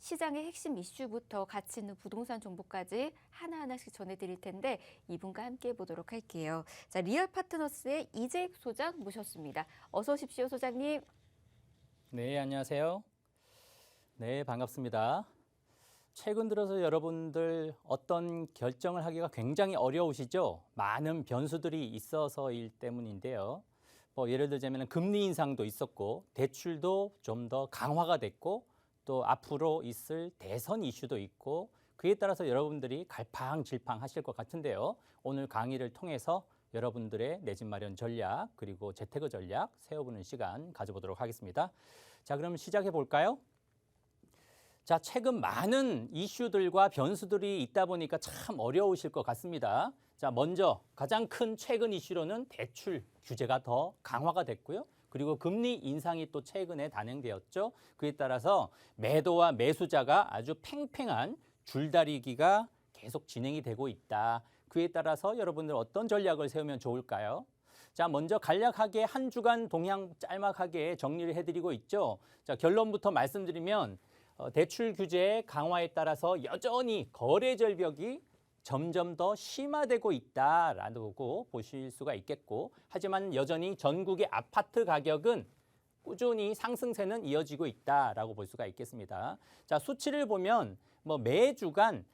시장의 핵심 이슈부터 가치 있는 부동산 정보까지 하나하나씩 전해드릴 텐데 이분과 함께 보도록 할게요. 자, 리얼 파트너스의 이재익 소장 모셨습니다. 어서 오십시오, 소장님. 네, 안녕하세요. 네, 반갑습니다. 최근 들어서 여러분들 어떤 결정을 하기가 굉장히 어려우시죠? 많은 변수들이 있어서일 때문인데요. 예를 들자면 금리 인상도 있었고, 대출도 좀 더 강화가 됐고, 또 앞으로 있을 대선 이슈도 있고, 그에 따라서 여러분들이 갈팡질팡 하실 것 같은데요. 오늘 강의를 통해서 여러분들의 내 집 마련 전략, 그리고 재테크 전략 세워보는 시간 가져보도록 하겠습니다. 자, 그럼 시작해 볼까요? 자, 최근 많은 이슈들과 변수들이 있다 보니까 참 어려우실 것 같습니다. 자, 먼저 가장 큰 최근 이슈로는 대출 규제가 더 강화가 됐고요. 그리고 금리 인상이 또 최근에 단행되었죠. 그에 따라서 매도와 매수자가 아주 팽팽한 줄다리기가 계속 진행이 되고 있다. 그에 따라서 여러분들 어떤 전략을 세우면 좋을까요? 자, 먼저 간략하게 한 주간 동향 짤막하게 정리를 해드리고 있죠. 자, 결론부터 말씀드리면 대출 규제 강화에 따라서 여전히 거래 절벽이 점점 더 심화되고 있다라고 보실 수가 있겠고, 하지만 여전히 전국의 아파트 가격은 꾸준히 상승세는 이어지고 있다라고 볼 수가 있겠습니다. 자, 수치를 보면 매주간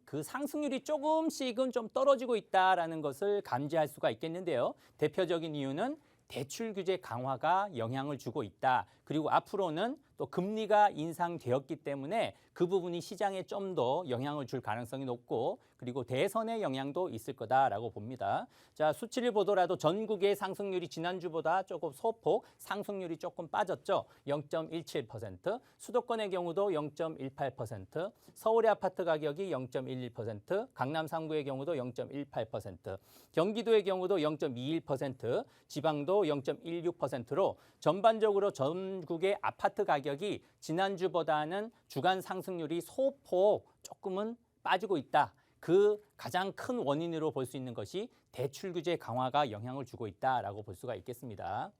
그 상승률이 조금씩은 좀 떨어지고 있다라는 것을 감지할 수가 있겠는데요. 대표적인 이유는 대출 규제 강화가 영향을 주고 있다. 그리고 앞으로는 또 금리가 인상되었기 때문에 그 부분이 시장에 좀 더 영향을 줄 가능성이 높고, 그리고 대선의 영향도 있을 거다라고 봅니다. 자, 수치를 보더라도 전국의 상승률이 지난주보다 조금 소폭 상승률이 조금 빠졌죠. 0.17%, 수도권의 경우도 0.18%, 서울의 아파트 가격이 0.11%, 강남 3구의 경우도 0.18%, 경기도의 경우도 0.21%, 지방도 0.16%로 전반적으로 전국의 아파트 가격이 지난주보다는 주간 상승률이 소폭 조금은 빠지고 있다. 그 가장 큰 원인으로 볼 수 있는 것이 대출 규제 강화가 영향을 주고 있다라고 볼 수가 있겠습니다.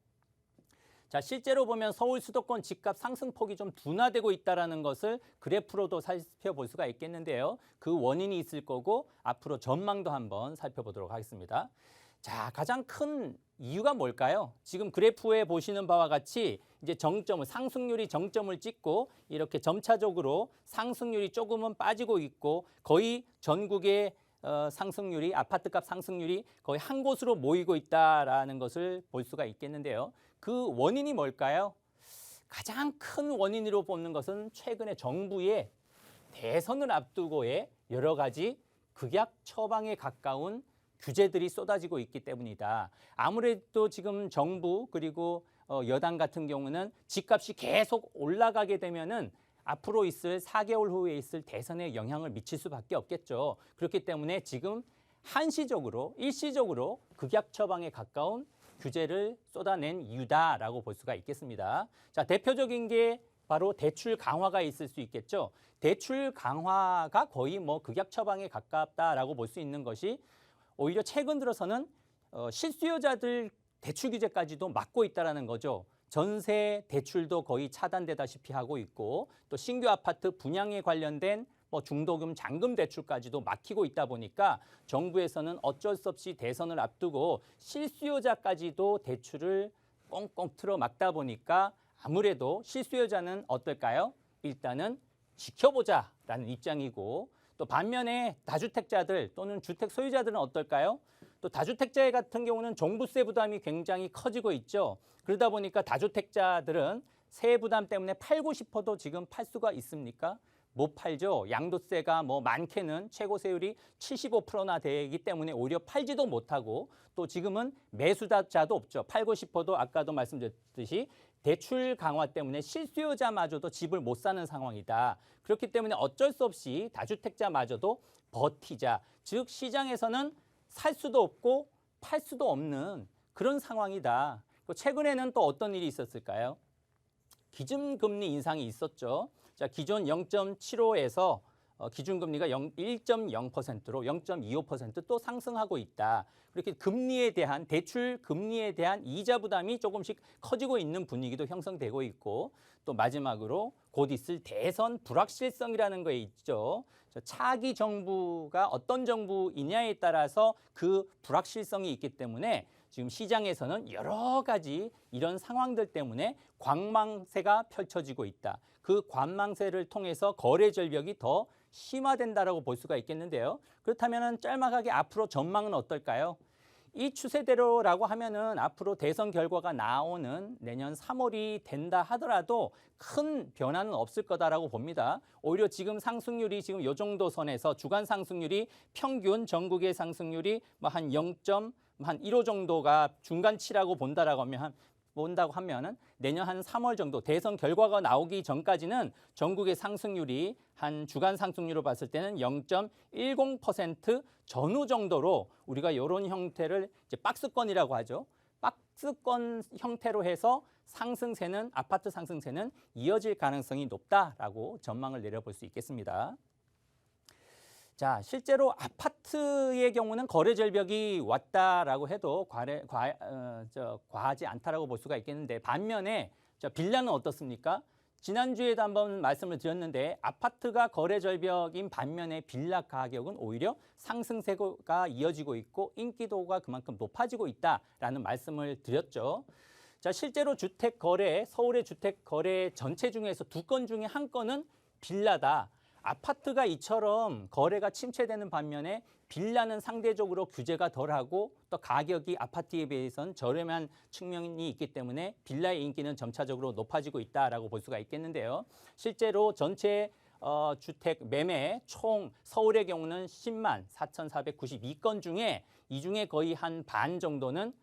자, 실제로 보면 서울 수도권 집값 상승폭이 좀 둔화되고 있다는 것을 그래프로도 살펴볼 수가 있겠는데요. 그 원인이 있을 거고 앞으로 전망도 한번 살펴보도록 하겠습니다. 자, 가장 큰 이유가 뭘까요? 지금 그래프에 보시는 바와 같이 이제 상승률이 정점을 찍고 이렇게 점차적으로 상승률이 조금은 빠지고 있고, 거의 전국의 상승률이, 아파트값 상승률이 거의 한 곳으로 모이고 있다라는 것을 볼 수가 있겠는데요. 그 원인이 뭘까요? 가장 큰 원인으로 보는 것은 최근에 정부의 대선을 앞두고의 여러 가지 극약 처방에 가까운 규제들이 쏟아지고 있기 때문이다. 아무래도 지금 정부 그리고 여당 같은 경우는 집값이 계속 올라가게 되면은 앞으로 있을 4개월 후에 있을 대선에 영향을 미칠 수밖에 없겠죠. 그렇기 때문에 지금 일시적으로 극약 처방에 가까운 규제를 쏟아낸 이유다라고 볼 수가 있겠습니다. 자, 대표적인 게 바로 대출 강화가 있을 수 있겠죠. 대출 강화가 거의 극약 처방에 가깝다라고 볼 수 있는 것이, 오히려 최근 들어서는 실수요자들 대출 규제까지도 막고 있다는 거죠. 전세 대출도 거의 차단되다시피 하고 있고, 또 신규 아파트 분양에 관련된 중도금 잔금 대출까지도 막히고 있다 보니까 정부에서는 어쩔 수 없이 대선을 앞두고 실수요자까지도 대출을 꽁꽁 틀어 막다 보니까 아무래도 실수요자는 어떨까요? 일단은 지켜보자라는 입장이고, 또 반면에 다주택자들 또는 주택 소유자들은 어떨까요? 또 다주택자 같은 경우는 종부세 부담이 굉장히 커지고 있죠. 그러다 보니까 다주택자들은 세액 부담 때문에 팔고 싶어도 지금 팔 수가 있습니까? 못 팔죠. 양도세가 많게는 최고 세율이 75%나 되기 때문에 오히려 팔지도 못하고, 또 지금은 매수자도 없죠. 팔고 싶어도 아까도 말씀드렸듯이 대출 강화 때문에 실수요자마저도 집을 못 사는 상황이다. 그렇기 때문에 어쩔 수 없이 다주택자마저도 버티자. 즉 시장에서는 살 수도 없고 팔 수도 없는 그런 상황이다. 최근에는 또 어떤 일이 있었을까요? 기준금리 인상이 있었죠. 자, 기존 0.75에서 기준금리가 1.0%로 0.25% 또 상승하고 있다. 그렇게 대출 금리에 대한 이자 부담이 조금씩 커지고 있는 분위기도 형성되고 있고, 또 마지막으로 곧 있을 대선 불확실성이라는 거 있죠. 차기 정부가 어떤 정부이냐에 따라서 그 불확실성이 있기 때문에 지금 시장에서는 여러 가지 이런 상황들 때문에 관망세가 펼쳐지고 있다. 그 관망세를 통해서 거래 절벽이 더 심화된다라고 볼 수가 있겠는데요. 그렇다면 짤막하게 앞으로 전망은 어떨까요? 이 추세대로라고 하면은 앞으로 대선 결과가 나오는 내년 3월이 된다 하더라도 큰 변화는 없을 거다라고 봅니다. 오히려 지금 상승률이 지금 요 정도 선에서 주간 상승률이 평균 전국의 상승률이 뭐 한 0.15 정도가 중간치라고 본다고 하면은 내년 한 3월 정도 대선 결과가 나오기 전까지는 전국의 상승률이 한 주간 상승률로 봤을 때는 0.10% 전후 정도로 우리가 이런 형태를 이제 박스권이라고 하죠. 박스권 형태로 해서 상승세는 아파트 상승세는 이어질 가능성이 높다라고 전망을 내려볼 수 있겠습니다. 자, 실제로 아파트의 경우는 거래 절벽이 왔다라고 해도 과하지 않다라고 볼 수가 있겠는데 반면에 빌라는 어떻습니까? 지난주에도 한번 말씀을 드렸는데 아파트가 거래 절벽인 반면에 빌라 가격은 오히려 상승세가 이어지고 있고 인기도가 그만큼 높아지고 있다라는 말씀을 드렸죠. 자, 실제로 주택 거래, 서울의 주택 거래 전체 중에서 2건 중에 한 건은 빌라다. 아파트가 이처럼 거래가 침체되는 반면에 빌라는 상대적으로 규제가 덜하고 또 가격이 아파트에 비해서는 저렴한 측면이 있기 때문에 빌라의 인기는 점차적으로 높아지고 있다라고 볼 수가 있겠는데요. 실제로 전체 주택 매매 총 서울의 경우는 10만 4,492건 중에 이 중에 거의 한 반 정도는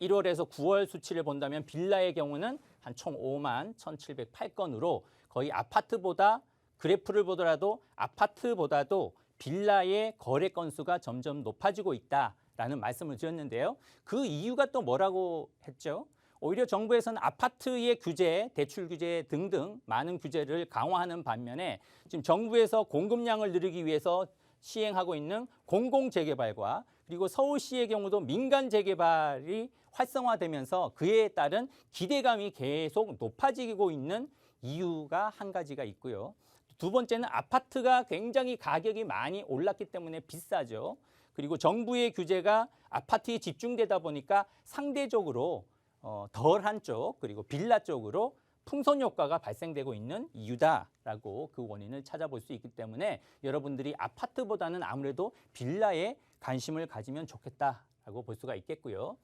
1월에서 9월 수치를 본다면 빌라의 경우는 한 총 5만 1,708건으로 거의 아파트보다 그래프를 보더라도 아파트보다도 빌라의 거래 건수가 점점 높아지고 있다라는 말씀을 드렸는데요. 그 이유가 또 뭐라고 했죠? 오히려 정부에서는 아파트의 규제, 대출 규제 등등 많은 규제를 강화하는 반면에 지금 정부에서 공급량을 늘리기 위해서 시행하고 있는 공공재개발과 그리고 서울시의 경우도 민간 재개발이 활성화되면서 그에 따른 기대감이 계속 높아지고 있는 이유가 한 가지가 있고요. 두 번째는 아파트가 굉장히 가격이 많이 올랐기 때문에 비싸죠. 그리고 정부의 규제가 아파트에 집중되다 보니까 상대적으로 덜한 쪽 그리고 빌라 쪽으로 풍선 효과가 발생되고 있는 이유다라고 그 원인을 찾아볼 수 있기 때문에 여러분들이 아파트보다는 아무래도 빌라에 관심을 가지면 좋겠다라고 볼 수가 있겠고요.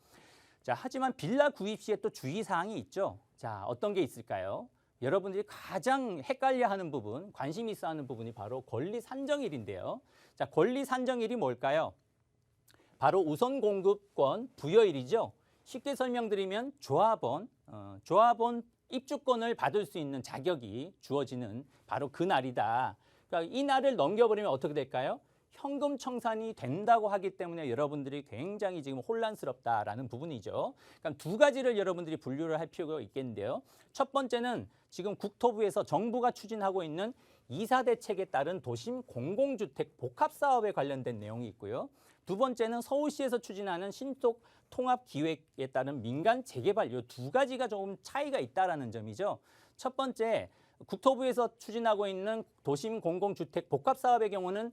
자, 하지만 빌라 구입 시에 또 주의사항이 있죠. 자, 어떤 게 있을까요? 여러분들이 가장 헷갈려하는 부분, 관심 있어 하는 부분이 바로 권리산정일인데요. 자, 권리산정일이 뭘까요? 바로 우선 공급권 부여일이죠. 쉽게 설명드리면 조합원 입주권을 받을 수 있는 자격이 주어지는 바로 그 날이다. 그러니까 이 날을 넘겨버리면 어떻게 될까요? 현금 청산이 된다고 하기 때문에 여러분들이 굉장히 지금 혼란스럽다라는 부분이죠. 그러니까 두 가지를 여러분들이 분류를 할 필요가 있겠는데요. 첫 번째는 지금 국토부에서 정부가 추진하고 있는 2사 대책에 따른 도심 공공주택 복합사업에 관련된 내용이 있고요. 두 번째는 서울시에서 추진하는 신속 통합 기획에 따른 민간 재개발 이 두 가지가 조금 차이가 있다라는 점이죠. 첫 번째, 국토부에서 추진하고 있는 도심 공공주택 복합사업의 경우는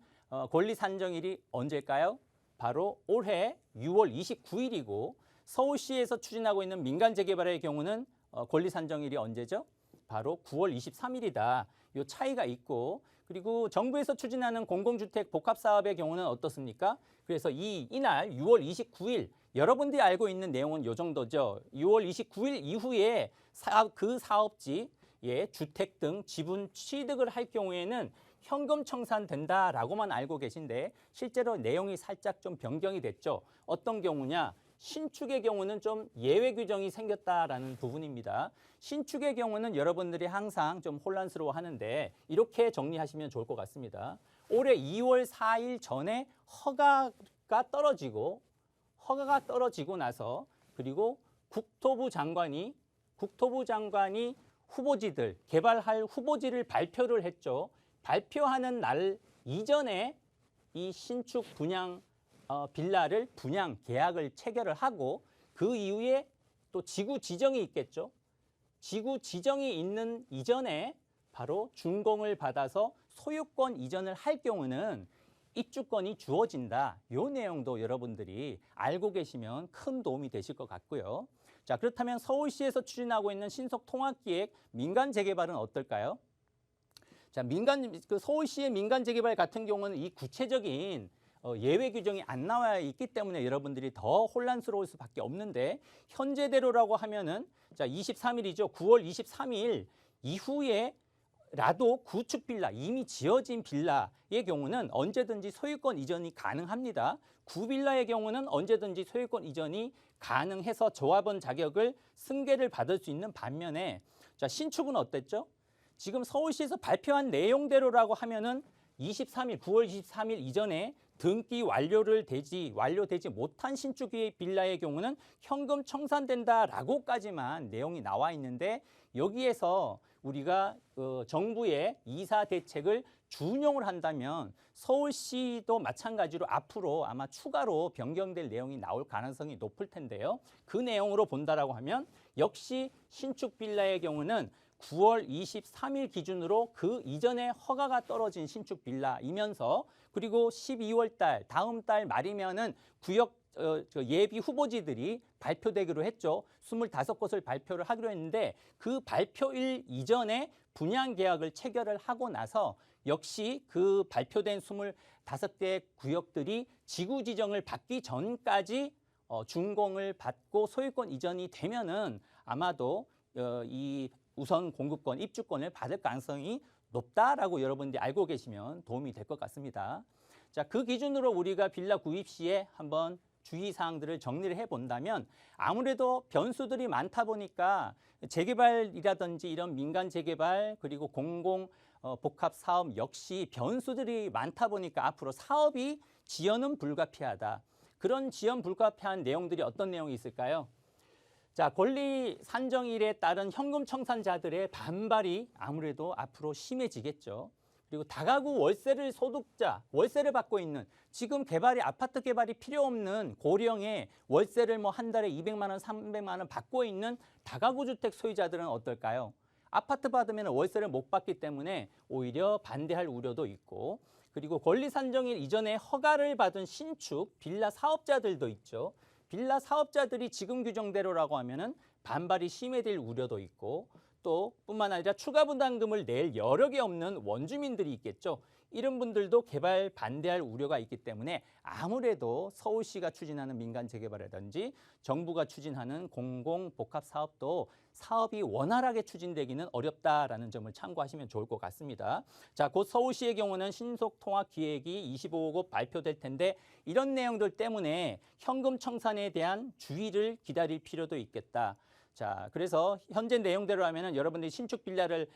권리 산정일이 언제일까요? 바로 올해 6월 29일이고 서울시에서 추진하고 있는 민간 재개발의 경우는 권리 산정일이 언제죠? 바로 9월 23일이다. 이 차이가 있고 그리고 정부에서 추진하는 공공주택 복합사업의 경우는 어떻습니까? 그래서 이날 6월 29일 여러분들이 알고 있는 내용은 이 정도죠. 6월 29일 이후에 그 사업지에 주택 등 지분 취득을 할 경우에는 현금 청산된다라고만 알고 계신데 실제로 내용이 살짝 좀 변경이 됐죠. 어떤 경우냐? 신축의 경우는 좀 예외 규정이 생겼다라는 부분입니다. 신축의 경우는 여러분들이 항상 좀 혼란스러워 하는데 이렇게 정리하시면 좋을 것 같습니다. 올해 2월 4일 전에 허가가 떨어지고 나서 그리고 국토부 장관이 후보지들, 개발할 후보지를 발표를 했죠. 발표하는 날 이전에 이 신축 분양 빌라를 분양 계약을 체결을 하고 그 이후에 또 지구 지정이 있겠죠. 지구 지정이 있는 이전에 바로 준공을 받아서 소유권 이전을 할 경우는 입주권이 주어진다. 이 내용도 여러분들이 알고 계시면 큰 도움이 되실 것 같고요. 자, 그렇다면 서울시에서 추진하고 있는 신속통합기획 민간 재개발은 어떨까요? 자, 서울시의 민간 재개발 같은 경우는 이 구체적인 예외 규정이 안 나와 있기 때문에 여러분들이 더 혼란스러울 수밖에 없는데 현재대로라고 하면은 자, 23일이죠. 9월 23일 이후에 라도 구축 빌라, 이미 지어진 빌라의 경우는 언제든지 소유권 이전이 가능합니다. 구빌라의 경우는 언제든지 소유권 이전이 가능해서 조합원 자격을 승계를 받을 수 있는 반면에 자, 신축은 어땠죠? 지금 서울시에서 발표한 내용대로라고 하면은 9월 23일 이전에 등기 완료되지 못한 신축 빌라의 경우는 현금 청산된다라고까지만 내용이 나와 있는데 여기에서 우리가 정부의 이사 대책을 준용을 한다면 서울시도 마찬가지로 앞으로 아마 추가로 변경될 내용이 나올 가능성이 높을 텐데요. 그 내용으로 본다라고 하면 역시 신축 빌라의 경우는 9월 23일 기준으로 그 이전에 허가가 떨어진 신축 빌라이면서 그리고 12월 달 다음 달 말이면은 구역 예비 후보지들이 발표되기로 했죠. 25곳을 발표를 하기로 했는데 그 발표일 이전에 분양 계약을 체결을 하고 나서 역시 그 발표된 25개 구역들이 지구 지정을 받기 전까지 준공을 받고 소유권 이전이 되면은 아마도 이 우선 공급권, 입주권을 받을 가능성이 높다라고 여러분들이 알고 계시면 도움이 될 것 같습니다. 자, 그 기준으로 우리가 빌라 구입 시에 한번 주의사항들을 정리를 해본다면 아무래도 변수들이 많다 보니까 재개발이라든지 이런 민간 재개발 그리고 공공 복합 사업 역시 변수들이 많다 보니까 앞으로 사업이 지연은 불가피하다. 그런 지연 불가피한 내용들이 어떤 내용이 있을까요? 자, 권리 산정일에 따른 현금 청산자들의 반발이 아무래도 앞으로 심해지겠죠. 그리고 다가구 월세를 받고 있는 지금 아파트 개발이 필요 없는 고령의 월세를 뭐 한 달에 200만 원, 300만 원 받고 있는 다가구 주택 소유자들은 어떨까요? 아파트 받으면 월세를 못 받기 때문에 오히려 반대할 우려도 있고 그리고 권리 산정일 이전에 허가를 받은 신축 빌라 사업자들도 있죠. 빌라 사업자들이 지금 규정대로라고 하면은 반발이 심해질 우려도 있고 또 뿐만 아니라 추가 분담금을 낼 여력이 없는 원주민들이 있겠죠. 이런 분들도 개발 반대할 우려가 있기 때문에 아무래도 서울시가 추진하는 민간 재개발이라든지 정부가 추진하는 공공 복합 사업도 사업이 원활하게 추진되기는 어렵다라는 점을 참고하시면 좋을 것 같습니다. 자, 곧 서울시의 경우는 신속통합 기획이 25곳 발표될 텐데 이런 내용들 때문에 현금 청산에 대한 주의를 기다릴 필요도 있겠다. 자, 그래서 현재 내용대로 하면은 여러분들이 신축 빌라를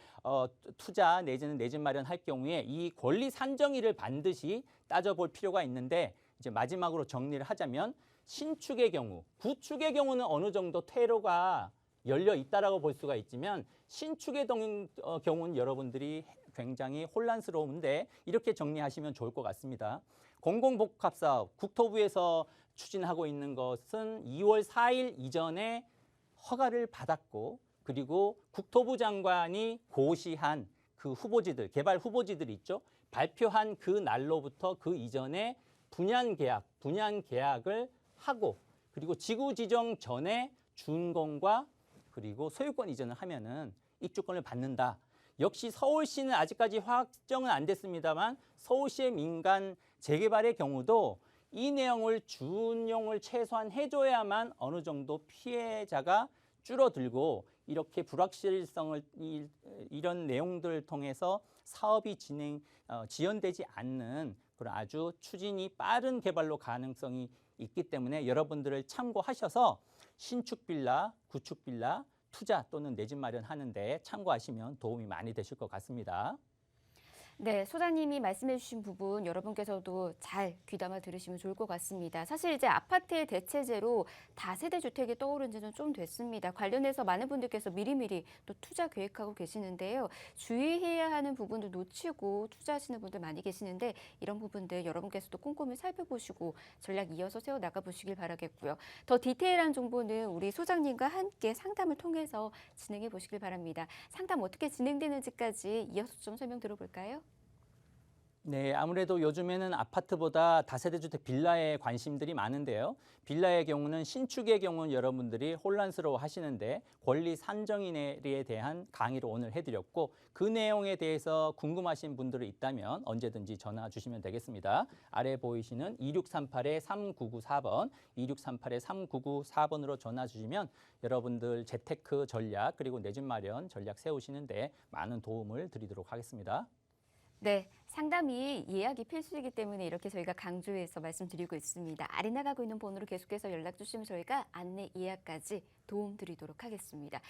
투자 내지는 내 집 마련할 경우에 이 권리 산정일을 반드시 따져볼 필요가 있는데 이제 마지막으로 정리를 하자면 신축의 경우, 구축의 경우는 어느 정도 퇴로가 열려 있다라고 볼 수가 있지만 신축의 경우는 여러분들이 굉장히 혼란스러운데 이렇게 정리하시면 좋을 것 같습니다. 공공복합사업 국토부에서 추진하고 있는 것은 2월 4일 이전에 허가를 받았고 그리고 국토부 장관이 고시한 그 후보지들, 개발 후보지들 있죠. 발표한 그 날로부터 그 이전에 분양 계약을 하고 그리고 지구 지정 전에 준공과 그리고 소유권 이전을 하면은 입주권을 받는다. 역시 서울시는 아직까지 확정은 안 됐습니다만 서울시의 민간 재개발의 경우도 이 내용을 준용을 최소한 해줘야만 어느 정도 피해자가 줄어들고 이렇게 불확실성을 이런 내용들을 통해서 사업이 지연되지 않는 그런 아주 추진이 빠른 개발로 가능성이 있기 때문에 여러분들을 참고하셔서 신축 빌라, 구축 빌라 투자 또는 내 집 마련하는 데 참고하시면 도움이 많이 되실 것 같습니다. 네, 소장님이 말씀해 주신 부분 여러분께서도 잘 귀담아 들으시면 좋을 것 같습니다. 사실 이제 아파트의 대체제로 다세대 주택이 떠오른 지는 좀 됐습니다. 관련해서 많은 분들께서 미리미리 또 투자 계획하고 계시는데요. 주의해야 하는 부분도 놓치고 투자하시는 분들 많이 계시는데 이런 부분들 여러분께서도 꼼꼼히 살펴보시고 전략 이어서 세워 나가 보시길 바라겠고요. 더 디테일한 정보는 우리 소장님과 함께 상담을 통해서 진행해 보시길 바랍니다. 상담 어떻게 진행되는지까지 이어서 좀 설명 들어볼까요? 네, 아무래도 요즘에는 아파트보다 다세대 주택 빌라에 관심들이 많은데요. 빌라의 경우는 신축의 경우는 여러분들이 혼란스러워 하시는데 권리 산정인에 대한 강의를 오늘 해드렸고 그 내용에 대해서 궁금하신 분들이 있다면 언제든지 전화 주시면 되겠습니다. 아래 보이시는 2638-3994번, 2638-3994번으로 전화 주시면 여러분들 재테크 전략 그리고 내 집 마련 전략 세우시는데 많은 도움을 드리도록 하겠습니다. 네, 상담이 예약이 필수이기 때문에 이렇게 저희가 강조해서 말씀드리고 있습니다. 아래 나가고 있는 번호로 계속해서 연락 주시면 저희가 안내 예약까지 도움 드리도록 하겠습니다.